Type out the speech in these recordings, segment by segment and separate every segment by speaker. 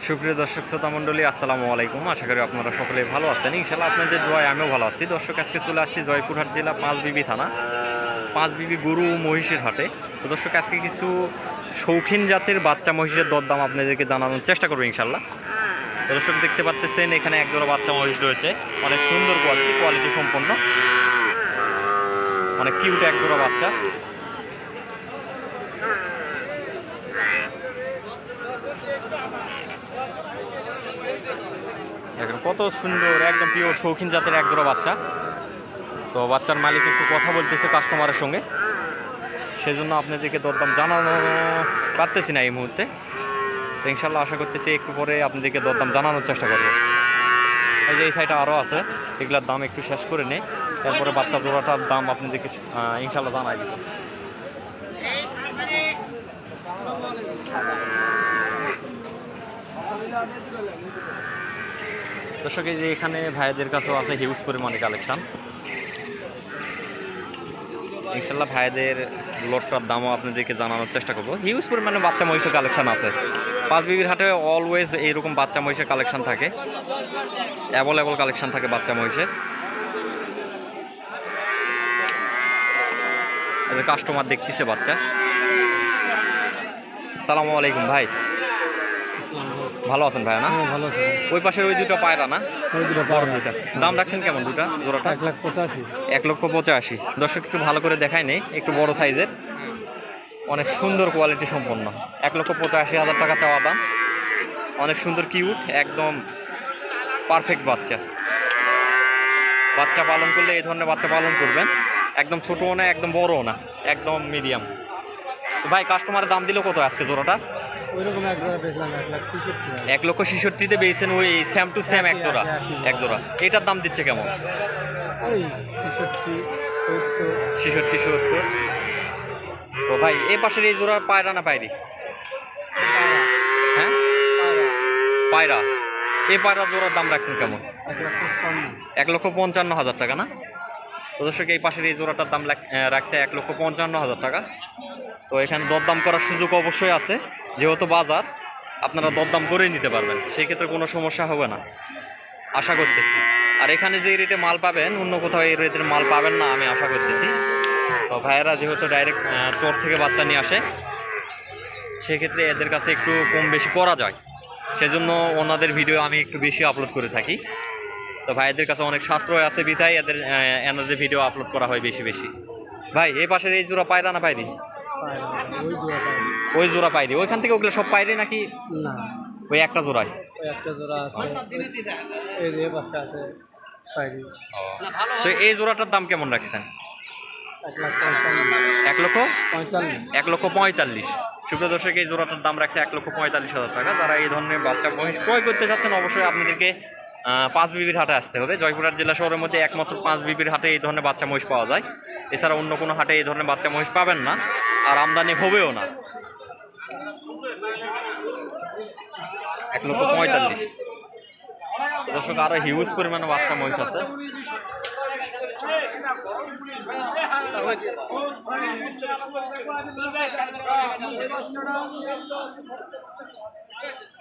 Speaker 1: সুপ্রিয় দর্শক শ্রোতা মণ্ডলী, আসসালামু আলাইকুম। আশা করি আপনারা সকলেই ভালো আছেন। ইনশাল্লাহ আপনাদের দোয়ায় আমিও ভালো আছি। দর্শক, আজকে চলে আসছি জয়পুরহাট জেলা পাঁচবিবি থানা পাঁচবিবি গরু মহিষের হাটে। তো দর্শক, আজকে কিছু শৌখিন জাতের বাচ্চা মহিষের দরদাম আপনাদেরকে জানানোর চেষ্টা করবো ইনশাল্লাহ। তো দর্শক, দেখতে পাচ্ছেন এখানে একজোড়া বাচ্চা মহিষ রয়েছে, অনেক সুন্দর কোয়ালিটি সম্পন্ন, অনেক কিউট একজোড়া বাচ্চা। দেখেন কত সুন্দর, একদম পিওর শৌখিন জাতের একজোড়া বাচ্চা। তো বাচ্চার মালিক একটু কথা বলতেছে কাস্টমারের সঙ্গে, সেজন্য আপনাদেরকে দরদাম জানানো পারতেছি না এই মুহূর্তে। তো ইনশাল্লাহ আশা করতেছি একটু পরে আপনাদেরকে দরদাম জানানোর চেষ্টা করবো। এই যে এই সাইডে আরও আছে, এগুলোর দাম একটু শেষ করে নেই, তারপরে বাচ্চা জোড়াটার দাম আপনাদেরকে ইনশাল্লাহ জানাই দিব। দর্শক, এই যে এখানে ভাইদের কাছেও আছে হিউজ পরিমাণে কালেকশন। ইনশাল্লাহ ভাইদের লটটার দামও আপনাদেরকে জানানোর চেষ্টা করবো। হিউজ পরিমাণে বাচ্চা মহিষের কালেকশন আছে পাঁচবিবির হাটে। অলওয়েজ এইরকম বাচ্চা মহিষের কালেকশন থাকে, অ্যাভেলেবল কালেকশন থাকে বাচ্চা মহিষের। কাস্টমার দেখতেছে বাচ্চা। সালামু আলাইকুম ভাই, ভালো আছেন ভাই? না
Speaker 2: ভালো আছে।
Speaker 1: ওই পাশের ওই দুটো পায়রা না,
Speaker 2: ওই দুটো
Speaker 1: বড় দুটা দাম রাখছেন কেমন দুটা জোড়াটা?
Speaker 2: 1,85,000।
Speaker 1: 1,85,000। দর্শক একটু ভালো করে দেখায় নেই, একটু বড় সাইজের, অনেক সুন্দর কোয়ালিটি সম্পন্ন। 1,85,000 টাকা চাওয়া দাম। অনেক সুন্দর কিউট, একদম পারফেক্ট বাচ্চা। বাচ্চা পালন করলে এই ধরনের বাচ্চা পালন করবেন, একদম ছোটও না একদম বড়ও না, একদম মিডিয়াম। ভাই কাস্টমারের দাম দিল কত আজকে জোড়াটা?
Speaker 2: ওইরকম এক জোড়া দেখলাম 1,66,000।
Speaker 1: 1,66,000-তে বেচেন ওই সেম টু সেম এক জোড়া। এটার দাম দিচ্ছে কেমন?
Speaker 2: ওই 66, 70।
Speaker 1: 66-70। তো ভাই এই পাশের এই জোড়া পায়রা না পায়রি? হ্যাঁ পায়রা। এই পায়রা জোড়ার দাম রাখছেন কেমন? 1,55,000 টাকা না? তো দর্শক, এই পাশের এই জোড়াটার দাম রাখছে 1,55,000 টাকা। তো এখানে দরদাম করার সুযোগ অবশ্যই আছে, যেহেতু বাজার, আপনারা দরদাম করেই নিতে পারবেন, সেক্ষেত্রে কোনো সমস্যা হবে না আশা করতেছি। আর এখানে যে রেটে মাল পাবেন অন্য কোথাও এই রেটের মাল পাবেন না আমি আশা করতেছি। তো ভাইয়েরা যেহেতু ডাইরেক্ট চর থেকে বাচ্চা নিয়ে আসে, সেক্ষেত্রে এদের কাছে একটু কম বেশি করা যায়, সেজন্য ওনাদের ভিডিও আমি একটু বেশি আপলোড করে থাকি। তো ভাইদের কাছে অনেক সাশ্রয় আছে বিধায় এনাদের ভিডিও আপলোড করা হয় বেশি বেশি। ভাই এই পাশের এই জোড়া পায়রা না পায়রি? ওই জোড়া পায়রি। ওইখান থেকে ওগুলো সব পায়রি নাকি?
Speaker 2: না,
Speaker 1: ওই একটা জোড়ায়?
Speaker 2: ওই একটা জোড়া আছে, এই যে পাশে আছে পাইরি।
Speaker 1: তো এই জোড়াটার দাম কেমন রাখছেন? 1,45,000। সুপ্রিয় দর্শক, এই জোড়াটার দাম রাখছে 1,45,000 টাকা। যারা এই ধরনের বাচ্চা মহিষ ক্রয় করতে চাচ্ছেন, অবশ্যই আপনাদেরকে পাঁচবিবির হাটে আসতে হবে। জয়পুরহাট জেলা শহরের মধ্যে একমাত্র পাঁচবিবির হাটে এই ধরনের বাচ্চা মহিষ পাওয়া যায়। এছাড়া অন্য কোনো হাটে এই ধরনের বাচ্চা মহিষ পাবেন না, আর আমদানি হবেও না। 1,45,000। দর্শক, আরো হিউজ পরিমাণে বাচ্চা মহিষ আছে।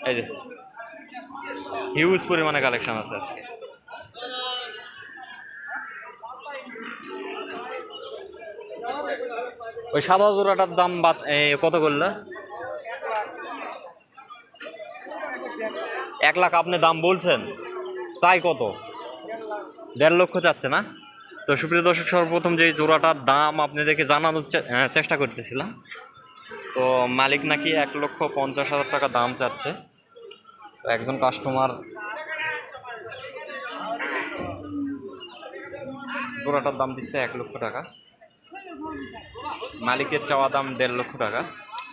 Speaker 1: এই যে হিউজ পরিমাণে কালেকশন আছে আজকে। ওই সাদা জোড়াটার দাম কত করলে? 1 লাখ আপনি দাম বলছেন, চাই কত? 1.5 লক্ষ চাচ্ছে না? তো সুপ্রিয় দর্শক, সর্বপ্রথম যে জোড়াটার দাম আপনাদেরকে জানানোর চেষ্টা করতেছিলাম, তো মালিক নাকি 1,50,000 টাকা দাম চাচ্ছে। তো একজন কাস্টমার জোড়াটার দাম দিচ্ছে 1 লক্ষ টাকা, মালিকের চাওয়া দাম 1.5 লক্ষ টাকা।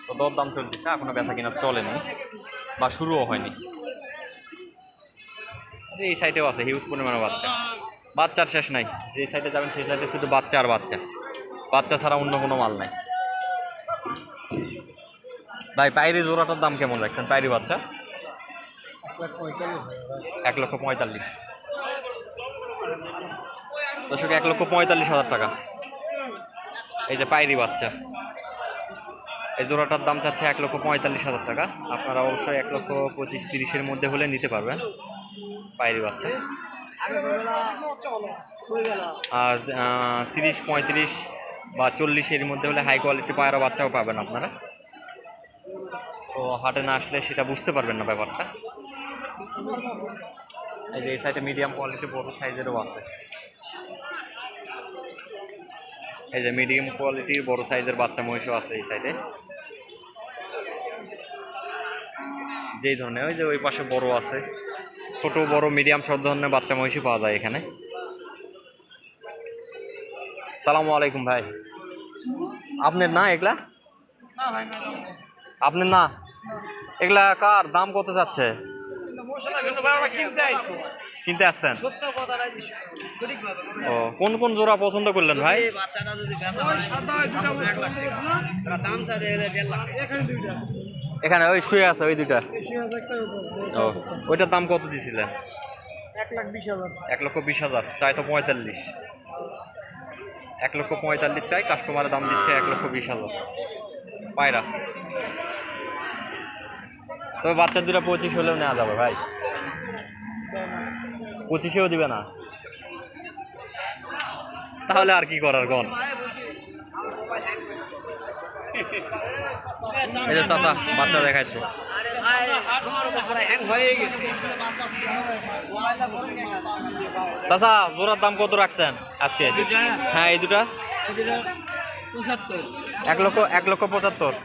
Speaker 1: তো দরদাম চলতেছে, এখনো বেচা কিনা চলেনি বা শুরুও হয়নি। এই সাইডেও আছে হিউজ পরিমাণে বাচ্চার শেষ নাই। যে সাইডে যাবেন সেই সাইডে শুধু বাচ্চা আর বাচ্চা ছাড়া অন্য কোনো মাল নাই। ভাই পায়রি জোড়াটার দাম কেমন রাখছেন? পায়রি বাচ্চা 1,45,000। দর্শক, 1,45,000 টাকা। এই যে পায়রি বাচ্চা, এই জোড়াটার দাম চাচ্ছে 1,45,000 টাকা। আপনারা অবশ্যই 1,25,30-এর মধ্যে হলে নিতে পারবেন পায়রি বাচ্চা। আর 30, 35 বা 40-এর মধ্যে হলে হাই কোয়ালিটি পায়রা বাচ্চাও পাবেন আপনারা। তো হাটে না আসলে সেটা বুঝতে পারবেন না ব্যাপারটা। এই যে এই সাইডে মিডিয়াম কোয়ালিটি বড় সাইজেরও আছে। এই যে মিডিয়াম কোয়ালিটির বড় সাইজের বাচ্চা মহিষও আছে এই সাইডে। যেই ধরনের ওই যে ওই পাশে বড় আছে, ছোট বড় মিডিয়াম সব ধরনের বাচ্চা মহিষই পাওয়া যায় এখানে। সালামু আলাইকুম ভাই, আপনার না এগুলা? আপনার না এগুলা কার? দাম কত যাচ্ছে? কিনতে আসছেন? ও, কোন কোন জোড়া পছন্দ করলেন ভাই? এখানে ওই শুয়ে আছে ওই দুইটা। ও, ওইটার দাম কত দিছিলেন? 1,20,000 চাই তো 45। 1,45,000 চাই, কাস্টমারের দাম দিচ্ছে 1,20,000 পায়রা। তবে বাচ্চা দুটা 25 হলেও নেওয়া যাবে ভাই। 25-এও দিবে না? তাহলে আর কি করার গন। এই যে চাচা বাচ্চা দেখাচ্ছে। চাচা জোড়ার দাম কত রাখছেন আজকে? হ্যাঁ এই দুটা 1,75,000।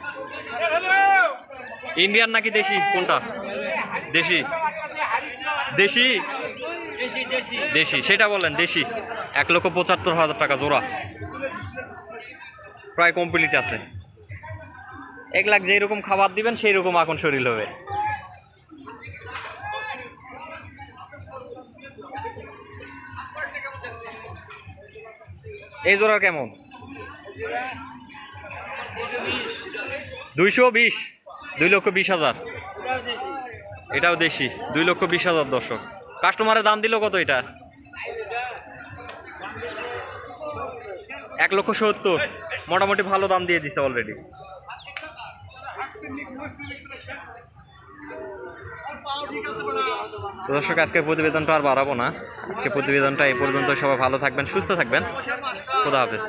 Speaker 1: ইন্ডিয়ান নাকি দেশি কোনটা? দেশি দেশি দেশি সেটা বলেন। দেশি 1,75,000 টাকা জোড়া, প্রায় কমপ্লিট আছে। 1 লাখ যেই রকম খাবার দিবেন সেই রকম এখন শরীর হবে। এই জোড়ার কেমন? 220, 2,20,000। এটাও দেশি, 2,20,000 দর্শক। কাস্টমারের দাম দিল কত এটা? 1,70,000। মোটামুটি ভালো দাম দিয়ে দিছে অলরেডি। তো দর্শক আজকের প্রতিবেদনটা আর বাড়াবো না। আজকে প্রতিবেদনটা এই পর্যন্ত। সবাই ভালো থাকবেন, সুস্থ থাকবেন। খোদা হাফেজ।